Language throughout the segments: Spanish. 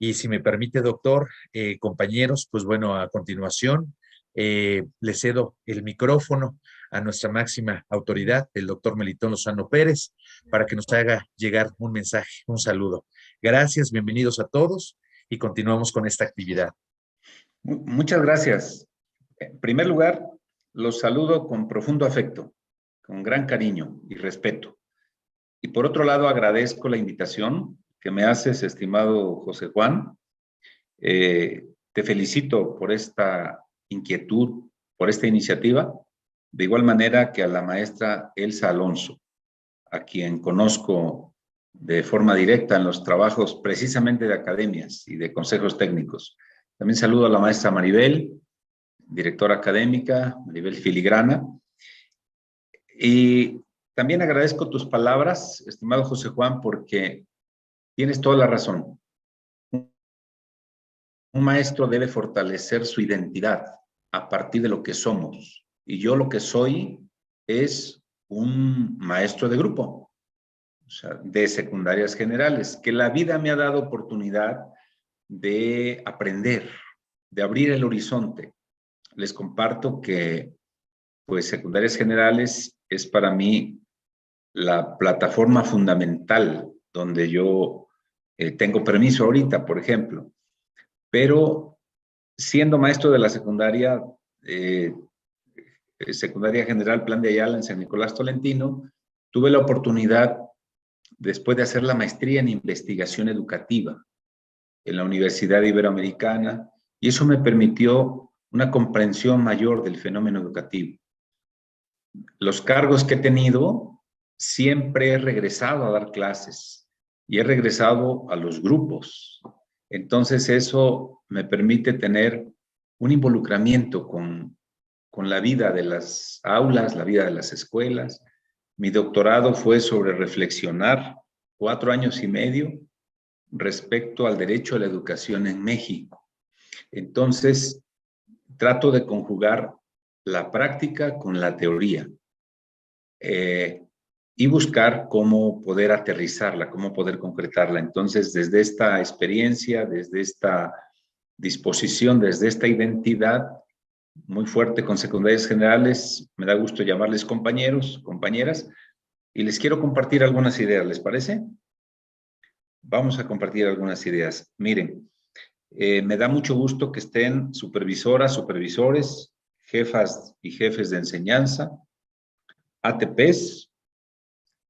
Y si me permite, doctor, compañeros, pues bueno, a continuación le cedo el micrófono a nuestra máxima autoridad, el doctor Melitón Lozano Pérez, para que nos haga llegar un mensaje, un saludo. Gracias, bienvenidos a todos y continuamos con esta actividad. Muchas gracias. En primer lugar, los saludo con profundo afecto, con gran cariño y respeto. Y por otro lado, agradezco la invitación que me haces, estimado José Juan. Te felicito por esta inquietud, por esta iniciativa, de igual manera que a la maestra Elsa Alonso, a quien conozco de forma directa en los trabajos precisamente de academias y de consejos técnicos. También saludo a la maestra Maribel, directora académica, Maribel Filigrana. Y también agradezco tus palabras, estimado José Juan, porque tienes toda la razón. Un maestro debe fortalecer su identidad a partir de lo que somos. Y yo lo que soy es un maestro de grupo, o sea, de secundarias generales, que la vida me ha dado oportunidad de aprender, de abrir el horizonte. Les comparto que, pues, secundarias generales es para mí la plataforma fundamental donde yo tengo permiso ahorita, por ejemplo. Pero siendo maestro de la secundaria, secundaria general Plan de Ayala en San Nicolás Tolentino, tuve la oportunidad, después de hacer la maestría en investigación educativa en la Universidad Iberoamericana, y eso me permitió una comprensión mayor del fenómeno educativo. Los cargos que he tenido, siempre he regresado a dar clases y he regresado a los grupos. Entonces eso me permite tener un involucramiento con la vida de las aulas, la vida de las escuelas. Mi doctorado fue sobre reflexionar 4 años y medio respecto al derecho a la educación en México. Entonces, trato de conjugar la práctica con la teoría y buscar cómo poder aterrizarla, cómo poder concretarla. Entonces, desde esta experiencia, desde esta disposición, desde esta identidad muy fuerte con secundarias generales, me da gusto llamarles compañeros, compañeras, y les quiero compartir algunas ideas, ¿les parece? Vamos a compartir algunas ideas. Miren, me da mucho gusto que estén supervisoras, supervisores, jefas y jefes de enseñanza, ATPs,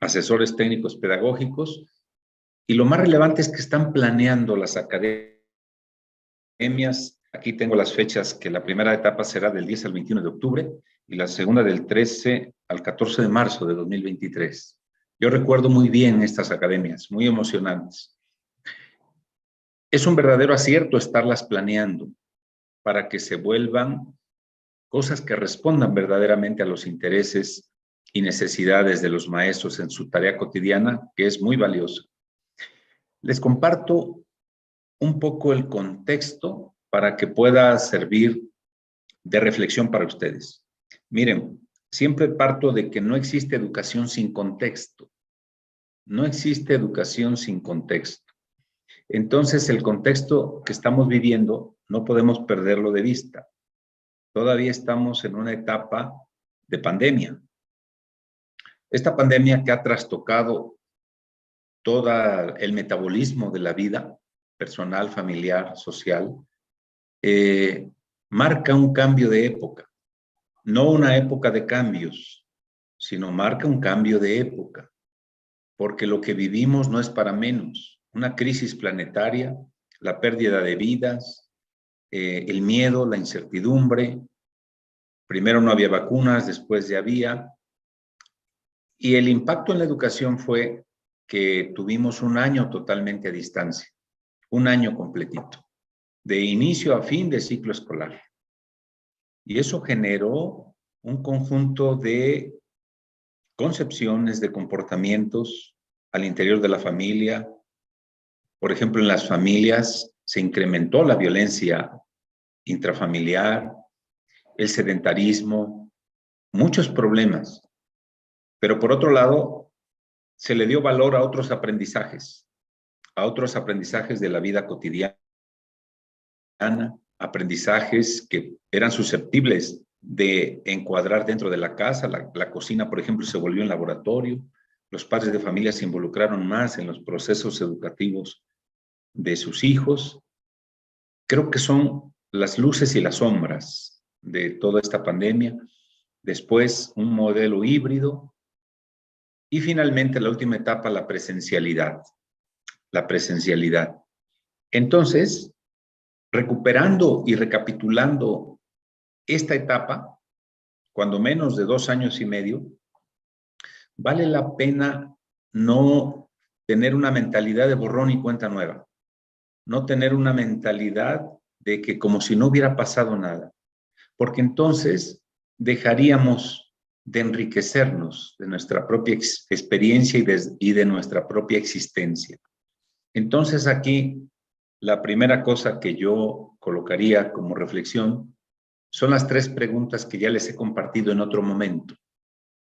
asesores técnicos pedagógicos, y lo más relevante es que están planeando las academias. Aquí tengo las fechas, que la primera etapa será del 10 al 21 de octubre y la segunda del 13 al 14 de marzo de 2023. Yo recuerdo muy bien estas academias, muy emocionantes. Es un verdadero acierto estarlas planeando para que se vuelvan cosas que respondan verdaderamente a los intereses y necesidades de los maestros en su tarea cotidiana, que es muy valiosa. Les comparto un poco el contexto para que pueda servir de reflexión para ustedes. Miren, siempre parto de que no existe educación sin contexto. No existe educación sin contexto. Entonces, el contexto que estamos viviendo no podemos perderlo de vista. Todavía estamos en una etapa de pandemia. Esta pandemia que ha trastocado todo el metabolismo de la vida personal, familiar, social, marca un cambio de época. No una época de cambios, sino marca un cambio de época. Porque lo que vivimos no es para menos. Una crisis planetaria, la pérdida de vidas, el miedo, la incertidumbre. Primero no había vacunas, después ya había. Y el impacto en la educación fue que tuvimos un año totalmente a distancia, un año completito, de inicio a fin de ciclo escolar. Y eso generó un conjunto de concepciones, de comportamientos al interior de la familia. Por ejemplo, en las familias se incrementó la violencia intrafamiliar, el sedentarismo, muchos problemas. Pero por otro lado, se le dio valor a otros aprendizajes de la vida cotidiana. aprendizajes que eran susceptibles de encuadrar dentro de la casa. La cocina, por ejemplo, se volvió un laboratorio. Los padres de familia se involucraron más en los procesos educativos de sus hijos. Creo que son las luces y las sombras de toda esta pandemia. Después, un modelo híbrido. Y finalmente, la última etapa, la presencialidad. La presencialidad. Entonces, recuperando y recapitulando esta etapa, cuando menos de 2 años y medio, vale la pena no tener una mentalidad de borrón y cuenta nueva, no tener una mentalidad de que como si no hubiera pasado nada, porque entonces dejaríamos de enriquecernos de nuestra propia experiencia y de nuestra propia existencia. Entonces aquí la primera cosa que yo colocaría como reflexión son las 3 preguntas que ya les he compartido en otro momento.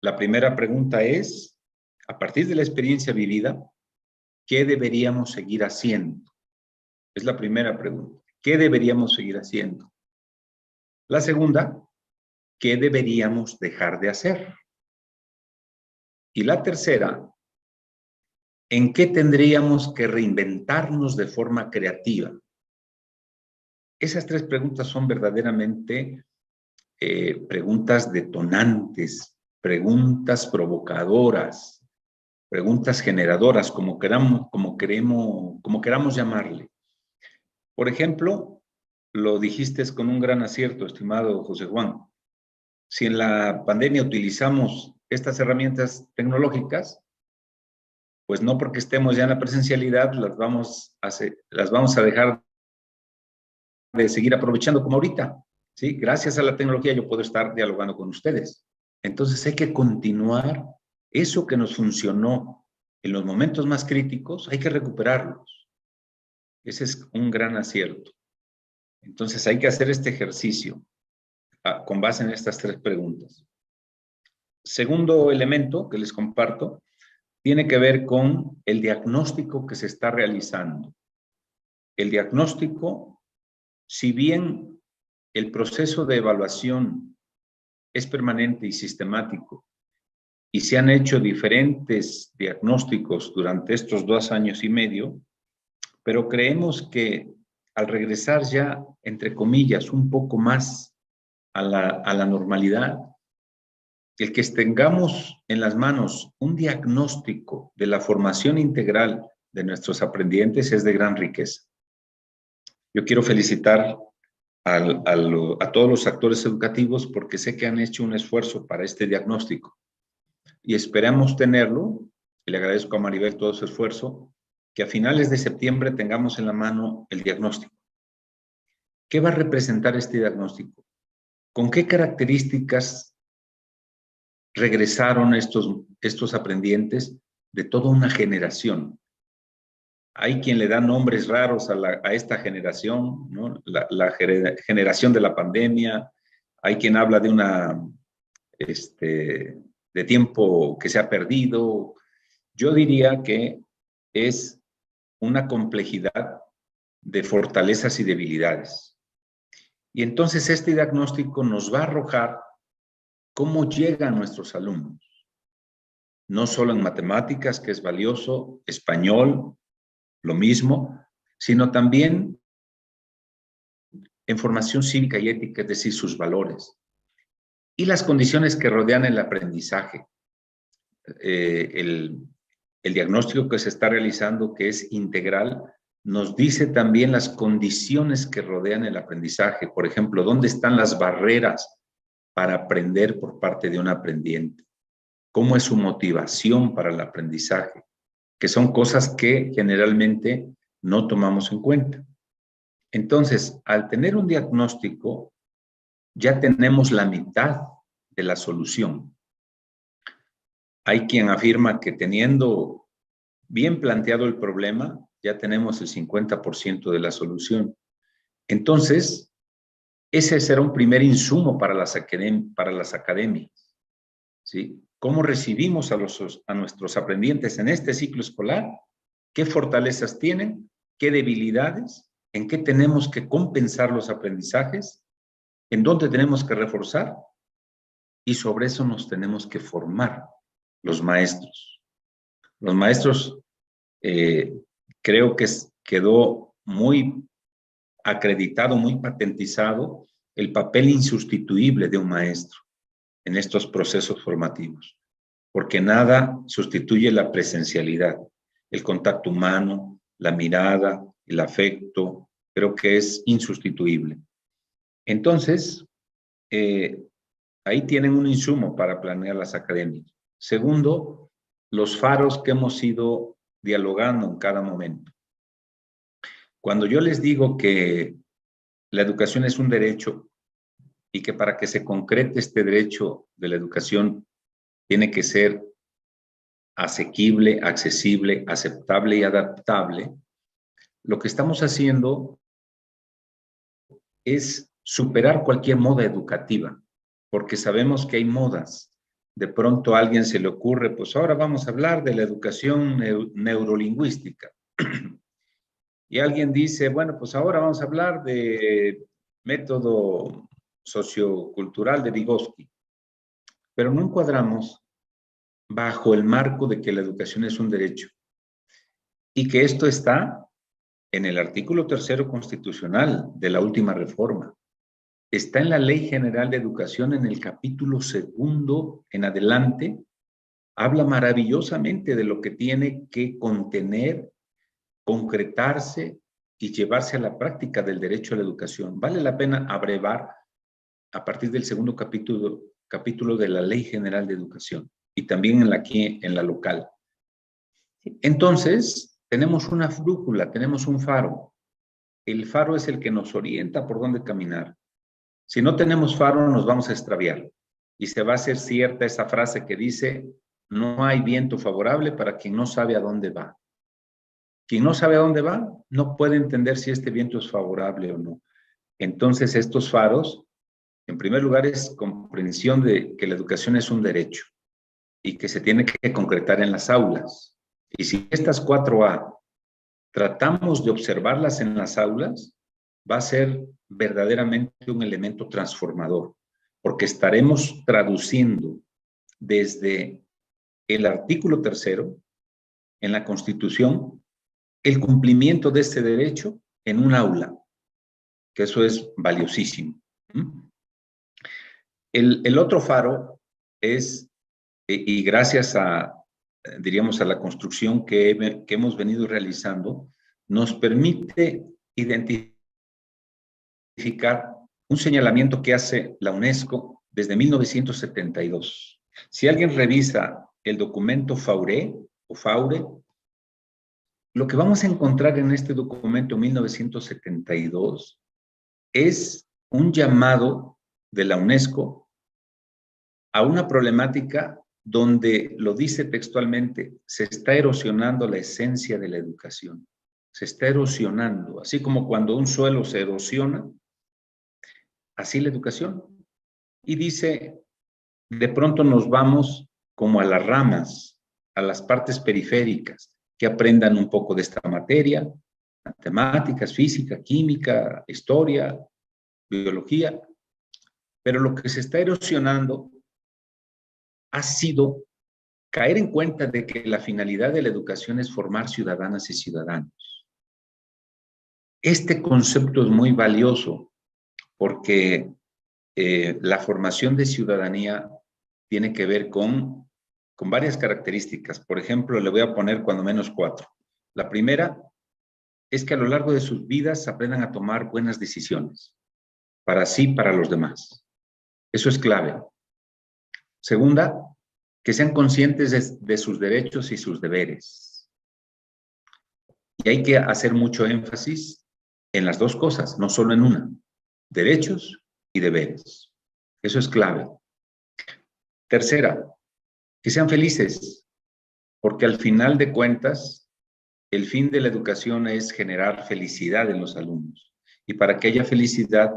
La primera pregunta es, a partir de la experiencia vivida, ¿qué deberíamos seguir haciendo? Es la primera pregunta. ¿Qué deberíamos seguir haciendo? La segunda, ¿qué deberíamos dejar de hacer? Y la tercera, ¿en qué tendríamos que reinventarnos de forma creativa? Esas 3 preguntas son verdaderamente preguntas detonantes, preguntas provocadoras, preguntas generadoras, como queramos llamarle. Por ejemplo, lo dijiste con un gran acierto, estimado José Juan. Si en la pandemia utilizamos estas herramientas tecnológicas, pues no porque estemos ya en la presencialidad las vamos a dejar de seguir aprovechando como ahorita. ¿Sí? Gracias a la tecnología yo puedo estar dialogando con ustedes. Entonces hay que continuar eso que nos funcionó en los momentos más críticos, hay que recuperarlos. Ese es un gran acierto. Entonces hay que hacer este ejercicio con base en estas 3 preguntas. Segundo elemento que les comparto tiene que ver con el diagnóstico que se está realizando. El diagnóstico, si bien el proceso de evaluación es permanente y sistemático y se han hecho diferentes diagnósticos durante estos 2 años y medio, pero creemos que al regresar ya, entre comillas, un poco más a la normalidad, el que tengamos en las manos un diagnóstico de la formación integral de nuestros aprendientes es de gran riqueza. Yo quiero felicitar a todos los actores educativos porque sé que han hecho un esfuerzo para este diagnóstico y esperamos tenerlo, y le agradezco a Maribel todo su esfuerzo, que a finales de septiembre tengamos en la mano el diagnóstico. ¿Qué va a representar este diagnóstico? ¿Con qué características regresaron estos aprendientes de toda una generación? Hay quien le da nombres raros a esta generación, ¿no? La generación de la pandemia. Hay quien habla de de tiempo que se ha perdido. Yo diría que es una complejidad de fortalezas y debilidades. Y entonces este diagnóstico nos va a arrojar cómo llegan nuestros alumnos. No solo en matemáticas, que es valioso, español, lo mismo, sino también en formación cívica y ética, es decir, sus valores. Y las condiciones que rodean el aprendizaje. El diagnóstico que se está realizando, que es integral, nos dice también las condiciones que rodean el aprendizaje. Por ejemplo, ¿dónde están las barreras para aprender por parte de un aprendiente? ¿Cómo es su motivación para el aprendizaje? Que son cosas que generalmente no tomamos en cuenta. Entonces, al tener un diagnóstico, ya tenemos la mitad de la solución. Hay quien afirma que teniendo bien planteado el problema, ya tenemos el 50% de la solución. Entonces, ese será un primer insumo para las academias, ¿sí? ¿Cómo recibimos a nuestros aprendientes en este ciclo escolar? ¿Qué fortalezas tienen? ¿Qué debilidades? en qué tenemos que compensar los aprendizajes, en dónde tenemos que reforzar, y sobre eso nos tenemos que formar los maestros. Los maestros, creo que quedó muy acreditado, muy patentizado el papel insustituible de un maestro en estos procesos formativos, porque nada sustituye la presencialidad, el contacto humano, la mirada, el afecto, creo que es insustituible. Entonces, ahí tienen un insumo para planear las academias. Segundo, los faros que hemos ido dialogando en cada momento. Cuando yo les digo que la educación es un derecho y que para que se concrete este derecho de la educación tiene que ser asequible, accesible, aceptable y adaptable, lo que estamos haciendo es superar cualquier moda educativa, porque sabemos que hay modas. De pronto a alguien se le ocurre, pues ahora vamos a hablar de la educación neurolingüística. Y alguien dice, bueno, pues ahora vamos a hablar de método sociocultural de Vygotsky. Pero no encuadramos bajo el marco de que la educación es un derecho y que esto está en el artículo 3 constitucional de la última reforma. Está en la Ley General de Educación en el capítulo 2 en adelante. Habla maravillosamente de lo que tiene que contener, concretarse y llevarse a la práctica del derecho a la educación. Vale la pena abrevar a partir del 2 capítulo de la Ley General de Educación y también aquí en la local. Entonces, tenemos una brújula, tenemos un faro. El faro es el que nos orienta por dónde caminar. Si no tenemos faro, nos vamos a extraviar. Y se va a hacer cierta esa frase que dice, no hay viento favorable para quien no sabe a dónde va. Quien no sabe a dónde va, no puede entender si este viento es favorable o no. Entonces, estos faros, en primer lugar, es comprensión de que la educación es un derecho y que se tiene que concretar en las aulas. Y si estas 4A tratamos de observarlas en las aulas, va a ser verdaderamente un elemento transformador, porque estaremos traduciendo desde el artículo 3 en la Constitución el cumplimiento de este derecho en un aula, que eso es valiosísimo. El otro faro es, y gracias a, diríamos, a la construcción que hemos venido realizando, nos permite identificar un señalamiento que hace la UNESCO desde 1972. Si alguien revisa el documento FAURE o FAURE, lo que vamos a encontrar en este documento 1972 es un llamado de la UNESCO a una problemática donde, lo dice textualmente, se está erosionando la esencia de la educación. Se está erosionando, así como cuando un suelo se erosiona, así la educación. Y dice, de pronto nos vamos como a las ramas, a las partes periféricas, que aprendan un poco de esta materia, matemáticas, física, química, historia, biología. Pero lo que se está erosionando ha sido caer en cuenta de que la finalidad de la educación es formar ciudadanas y ciudadanos. Este concepto es muy valioso porque la formación de ciudadanía tiene que ver con varias características. Por ejemplo, le voy a poner cuando menos 4. La primera es que a lo largo de sus vidas aprendan a tomar buenas decisiones, para sí, para los demás. Eso es clave. Segunda, que sean conscientes de sus derechos y sus deberes. Y hay que hacer mucho énfasis en las dos cosas, no solo en una. Derechos y deberes. Eso es clave. Tercera, que sean felices, porque al final de cuentas, el fin de la educación es generar felicidad en los alumnos. Y para que haya felicidad,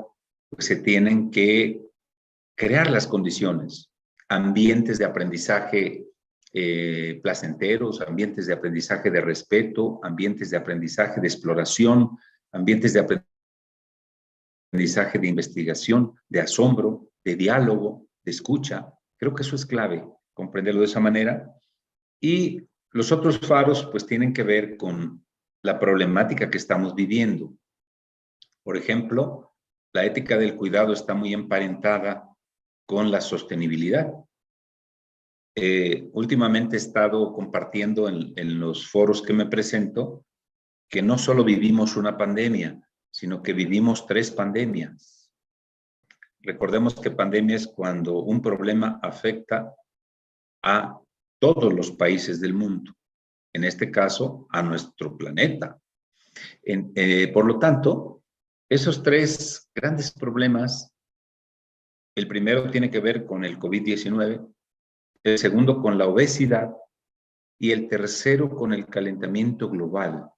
pues se tienen que crear las condiciones, ambientes de aprendizaje placenteros, ambientes de aprendizaje de respeto, ambientes de aprendizaje de exploración, ambientes de aprendizaje, de investigación, de asombro, de diálogo, de escucha. Creo que eso es clave, comprenderlo de esa manera. Y los otros faros pues tienen que ver con la problemática que estamos viviendo. Por ejemplo, la ética del cuidado está muy emparentada con la sostenibilidad. Últimamente he estado compartiendo en los foros que me presento que no solo vivimos una pandemia, sino que vivimos 3 pandemias. Recordemos que pandemia es cuando un problema afecta a todos los países del mundo, en este caso a nuestro planeta. Por lo tanto, esos 3 grandes problemas, el primero tiene que ver con el COVID-19, el segundo con la obesidad y el tercero con el calentamiento global.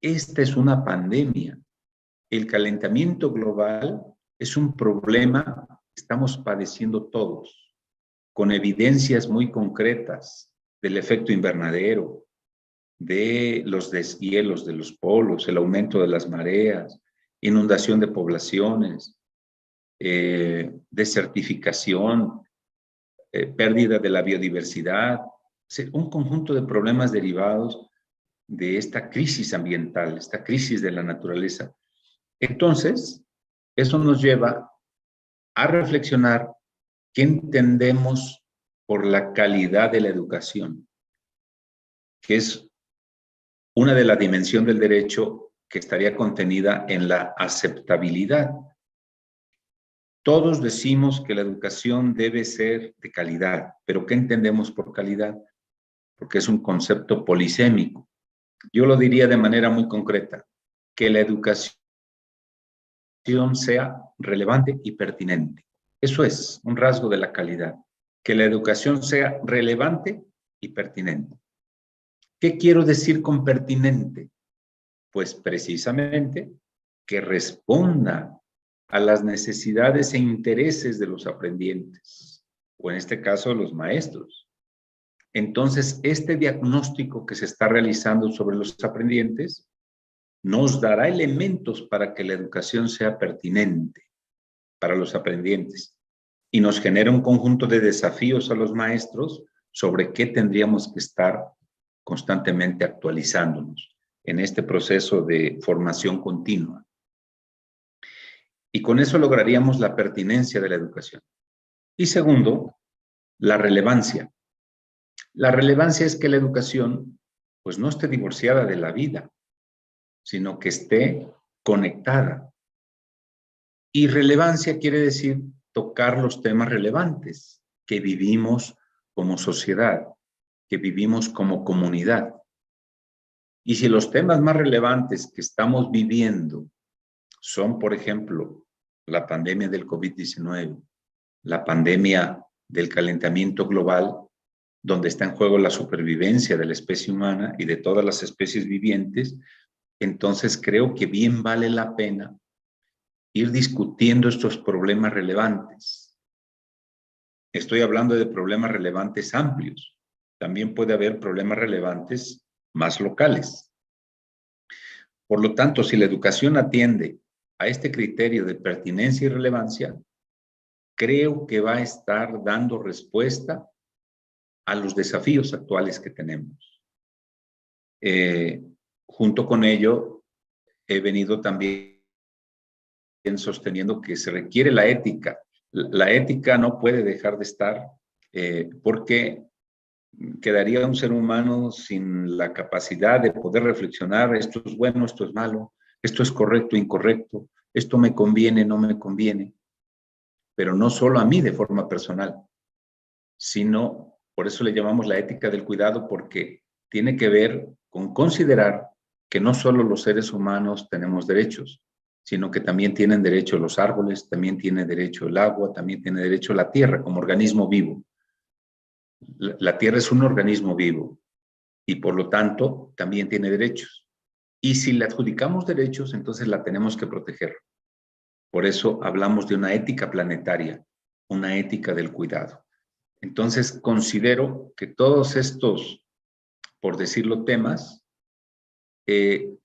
Esta es una pandemia. El calentamiento global es un problema que estamos padeciendo todos, con evidencias muy concretas del efecto invernadero, de los deshielos de los polos, el aumento de las mareas, inundación de poblaciones, desertificación, pérdida de la biodiversidad, un conjunto de problemas derivados de esta crisis ambiental, esta crisis de la naturaleza. Entonces, eso nos lleva a reflexionar qué entendemos por la calidad de la educación, que es una de las dimensiones del derecho que estaría contenida en la aceptabilidad. Todos decimos que la educación debe ser de calidad, pero ¿qué entendemos por calidad? Porque es un concepto polisémico. Yo lo diría de manera muy concreta, que la educación sea relevante y pertinente. Eso es un rasgo de la calidad, que la educación sea relevante y pertinente. ¿Qué quiero decir con pertinente? Pues precisamente que responda a las necesidades e intereses de los aprendientes, o en este caso los maestros. Entonces, este diagnóstico que se está realizando sobre los aprendientes nos dará elementos para que la educación sea pertinente para los aprendientes y nos genera un conjunto de desafíos a los maestros sobre qué tendríamos que estar constantemente actualizándonos en este proceso de formación continua. Y con eso lograríamos la pertinencia de la educación. Y segundo, la relevancia. La relevancia es que la educación pues no esté divorciada de la vida, sino que esté conectada. Y relevancia quiere decir tocar los temas relevantes que vivimos como sociedad, que vivimos como comunidad. Y si los temas más relevantes que estamos viviendo son, por ejemplo, la pandemia del COVID-19, la pandemia del calentamiento global, donde está en juego la supervivencia de la especie humana y de todas las especies vivientes, entonces creo que bien vale la pena ir discutiendo estos problemas relevantes. Estoy hablando de problemas relevantes amplios. También puede haber problemas relevantes más locales. Por lo tanto, si la educación atiende a este criterio de pertinencia y relevancia, creo que va a estar dando respuesta a los desafíos actuales que tenemos. Junto con ello, he venido también sosteniendo que se requiere la ética. La ética no puede dejar de estar porque quedaría un ser humano sin la capacidad de poder reflexionar, esto es bueno, esto es malo, esto es correcto, incorrecto, esto me conviene, no me conviene, pero no solo a mí de forma personal, sino, por eso le llamamos la ética del cuidado, porque tiene que ver con considerar que no solo los seres humanos tenemos derechos, sino que también tienen derecho los árboles, también tiene derecho el agua, también tiene derecho la tierra como organismo vivo. La tierra es un organismo vivo y por lo tanto también tiene derechos. Y si le adjudicamos derechos, entonces la tenemos que proteger. Por eso hablamos de una ética planetaria, una ética del cuidado. Entonces considero que todos estos, por decirlo, temas,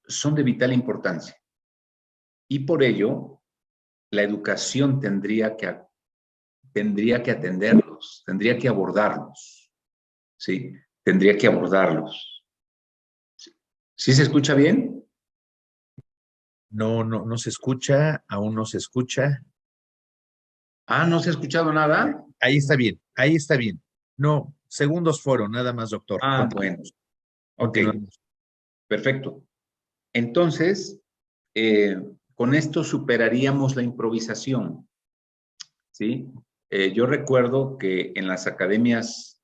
son de vital importancia. Y por ello, la educación tendría que atenderlos, tendría que abordarlos, ¿sí? Tendría que abordarlos. ¿Sí se escucha bien? No se escucha, aún no se escucha. Ah, ¿no se ha escuchado nada? Ahí está bien, ahí está bien. No, segundos fueron, nada más, doctor. Ah, bueno. Continuamos. Ok, Continuamos. perfecto. Entonces, eh, con esto superaríamos la improvisación, ¿sí? Yo recuerdo que en las academias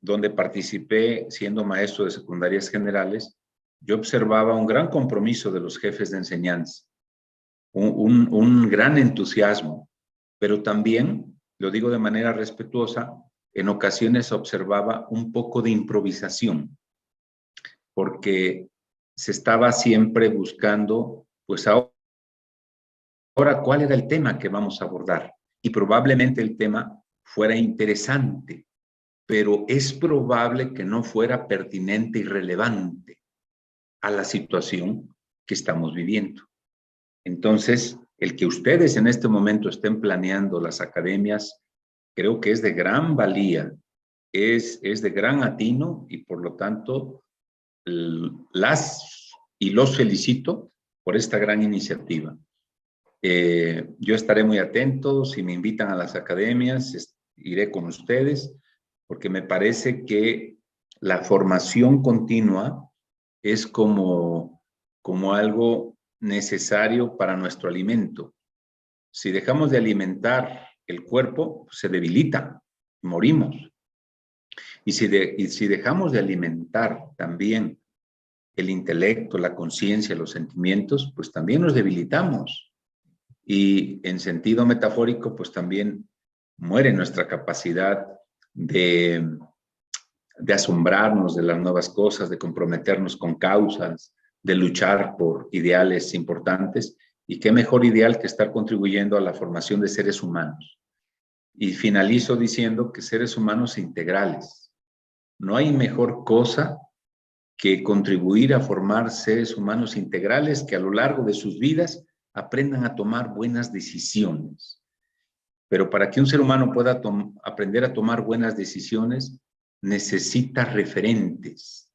donde participé siendo maestro de secundarias generales, yo observaba un gran compromiso de los jefes de enseñanza, un gran entusiasmo, pero también, lo digo de manera respetuosa, en ocasiones observaba un poco de improvisación, porque se estaba siempre buscando, pues ahora, ¿cuál era el tema que vamos a abordar? Y probablemente el tema fuera interesante, pero es probable que no fuera pertinente y relevante a la situación que estamos viviendo. Entonces, el que ustedes en este momento estén planeando las academias, creo que es de gran valía, es de gran atino y por lo tanto las y los felicito por esta gran iniciativa. Yo estaré muy atento, si me invitan a las academias, iré con ustedes, porque me parece que la formación continua es como algo necesario para nuestro alimento. Si dejamos de alimentar el cuerpo, se debilita, morimos. Y si dejamos de alimentar también el intelecto, la conciencia, los sentimientos, pues también nos debilitamos. Y en sentido metafórico, pues también muere nuestra capacidad de asombrarnos de las nuevas cosas, de comprometernos con causas, de luchar por ideales importantes. Y qué mejor ideal que estar contribuyendo a la formación de seres humanos. Y finalizo diciendo que seres humanos integrales. No hay mejor cosa que contribuir a formar seres humanos integrales que a lo largo de sus vidas aprendan a tomar buenas decisiones. Pero para que un ser humano pueda aprender a tomar buenas decisiones, necesita referentes.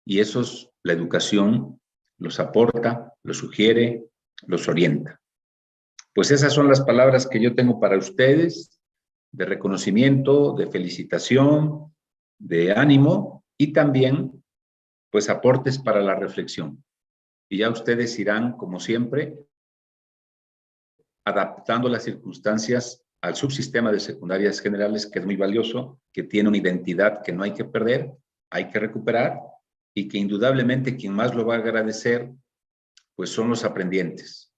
Y esos la educación los aporta, los sugiere, los orienta. Pues esas son las palabras que yo tengo para ustedes, de reconocimiento, de felicitación, de ánimo y también, pues, aportes para la reflexión. Y ya ustedes irán, como siempre, adaptando las circunstancias al subsistema de secundarias generales, que es muy valioso, que tiene una identidad que no hay que perder, hay que recuperar, y que indudablemente quien más lo va a agradecer, pues son los aprendientes.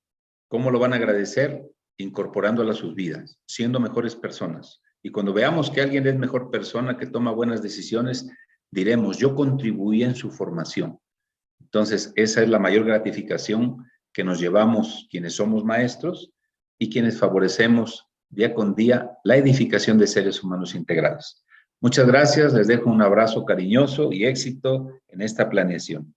¿Cómo lo van a agradecer? Incorporándolo a sus vidas, siendo mejores personas. Y cuando veamos que alguien es mejor persona, que toma buenas decisiones, diremos, yo contribuí en su formación. Entonces, esa es la mayor gratificación que nos llevamos quienes somos maestros y quienes favorecemos día con día la edificación de seres humanos integrados. Muchas gracias, les dejo un abrazo cariñoso y éxito en esta planeación.